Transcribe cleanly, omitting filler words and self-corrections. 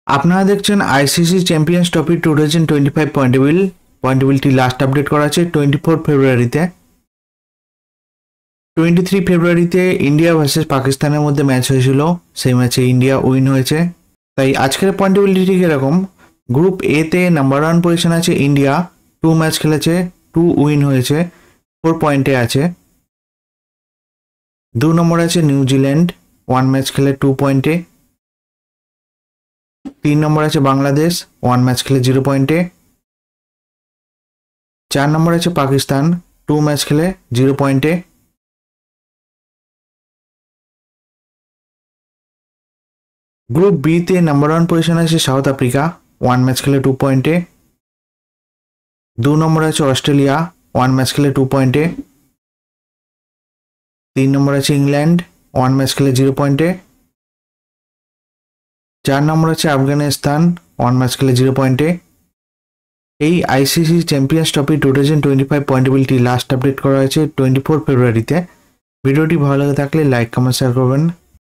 আপনারা দেখছেন ICC champions trophy 2025 পয়েন্টেবিলিটি লাস্ট আপডেট করা আছে 24 ফেব্রুয়ারিতে। 23 ফেব্রুয়ারিতে ইন্ডিয়া ভার্সেস পাকিস্তানের মধ্যে ম্যাচ হয়েছিল, সেই ম্যাচে ইন্ডিয়া উইন হয়েছে। তাই আজকের পয়েন্টেবিলিটি এরকম, গ্রুপ এ তে নাম্বার 1 পজিশন আছে ইন্ডিয়া, 2 ম্যাচ খেলেছে, 2 উইন হয়েছে, 4 পয়েন্টে আছে। 2 নম্বর আছে নিউজিল্যান্ড, 1 ম্যাচ খেলে 2 পয়েন্টে। 3 নম্বর আছে বাংলাদেশ, 1 ম্যাচ খেলে 0 পয়েন্টে। 4 নম্বর আছে পাকিস্তান, 2 ম্যাচ খেলে 0 পয়েন্টে। গ্রুপ বি তে নাম্বার 1 পজিশন আছে সাউথ আফ্রিকা, 1 ম্যাচ খেলে 2 পয়েন্টে। 2 নম্বর আছে অস্ট্রেলিয়া, 1 ম্যাচ খেলে 2 পয়েন্টে। 3 নম্বর আছে ইংল্যান্ড, 1 ম্যাচ খেলে 0 পয়েন্টে। 4 নম্বর আছে আফগানিস্তান, 1 ম্যাচ খেলে 0 পয়েন্টে। এই আইসিসি চ্যাম্পিয়ন্স ট্রফি 2025 পয়েন্টেবিলিটি লাস্ট আপডেট করা হয়েছে 24 ফেব্রুয়ারিতে। ভিডিওটি ভালো লাগে থাকলে লাইক কমেন্ট শেয়ার করবেন।